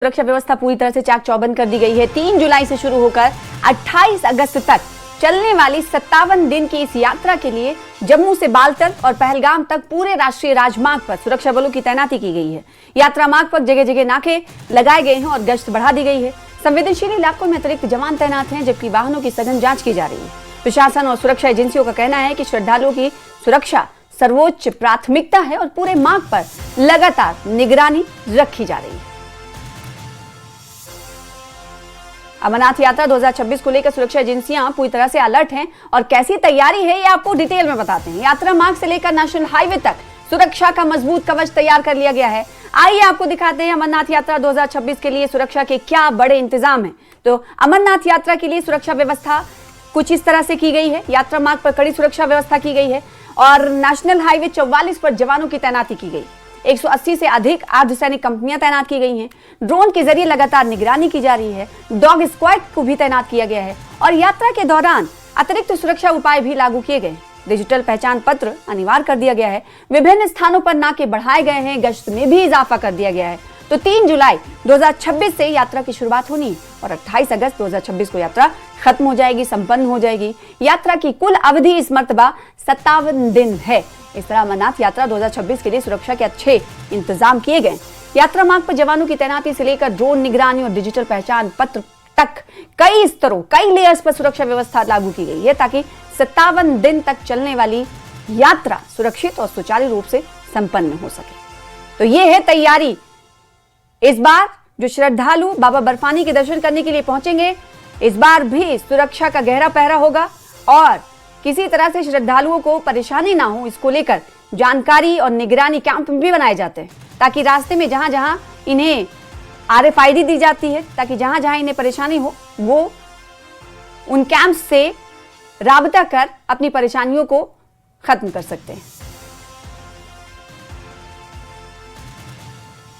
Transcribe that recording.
सुरक्षा व्यवस्था पूरी तरह से चाक चौबंद कर दी गई है। 3 जुलाई से शुरू होकर 28 अगस्त तक चलने वाली 57 दिन की इस यात्रा के लिए जम्मू से बालतल और पहलगाम तक पूरे राष्ट्रीय राजमार्ग पर सुरक्षा बलों की तैनाती की गई है। यात्रा मार्ग पर जगह जगह नाके लगाए गए हैं और गश्त बढ़ा दी गई है। संवेदनशील इलाकों में अतिरिक्त जवान तैनात हैं, जबकि वाहनों की सघन जांच की जा रही है। प्रशासन और सुरक्षा एजेंसियों का कहना है कि श्रद्धालुओं की सुरक्षा सर्वोच्च प्राथमिकता है और पूरे मार्ग पर लगातार निगरानी रखी जा रही है। अमरनाथ यात्रा 2026 को लेकर सुरक्षा एजेंसियां पूरी तरह से अलर्ट हैं और कैसी तैयारी है ये आपको डिटेल में बताते हैं। यात्रा मार्ग से लेकर नेशनल हाईवे तक सुरक्षा का मजबूत कवच तैयार कर लिया गया है। आइए आपको दिखाते हैं अमरनाथ यात्रा 2026 के लिए सुरक्षा के क्या बड़े इंतजाम हैं। तो अमरनाथ यात्रा के लिए सुरक्षा व्यवस्था कुछ इस तरह से की गई है। यात्रा मार्ग पर कड़ी सुरक्षा व्यवस्था की गई है और नेशनल हाईवे 44 पर जवानों की तैनाती की गई। 180 से अधिक अर्धसैनिक कंपनियां तैनात की गई हैं। ड्रोन के जरिए लगातार निगरानी की जा रही है। डॉग स्क्वाड को भी तैनात किया गया है और यात्रा के दौरान अतिरिक्त सुरक्षा उपाय भी लागू किए गए। डिजिटल पहचान पत्र अनिवार्य कर दिया गया है। विभिन्न स्थानों पर नाके बढ़ाए गए हैं। गश्त में भी इजाफा कर दिया गया है। तो 3 जुलाई 2026 से यात्रा की शुरुआत होनी है और 28 अगस्त 2026 को यात्रा खत्म हो जाएगी, संपन्न हो जाएगी। यात्रा की कुल अवधि इस मर्तबा 57 दिन है। इस तरह अमरनाथ यात्रा 2026 के लिए सुरक्षा के अच्छे इंतजाम किए गए। यात्रा मार्ग पर जवानों की तैनाती से लेकर ड्रोन निगरानी और डिजिटल पहचान पत्र तक कई स्तरों, कई लेयर्स पर सुरक्षा व्यवस्था लागू की गई है ताकि 57 दिन तक चलने वाली यात्रा सुरक्षित और सुचारू रूप से संपन्न हो सके। तो ये है तैयारी। इस बार जो श्रद्धालु बाबा बर्फानी के दर्शन करने के लिए पहुंचेंगे, इस बार भी सुरक्षा का गहरा पहरा होगा और किसी तरह से श्रद्धालुओं को परेशानी ना हो, इसको लेकर जानकारी और निगरानी कैंप भी बनाए जाते हैं ताकि रास्ते में जहां जहां इन्हें RFID दी जाती है, ताकि जहां जहां इन्हें परेशानी हो वो उन कैंप से राबता कर अपनी परेशानियों को खत्म कर सकते हैं।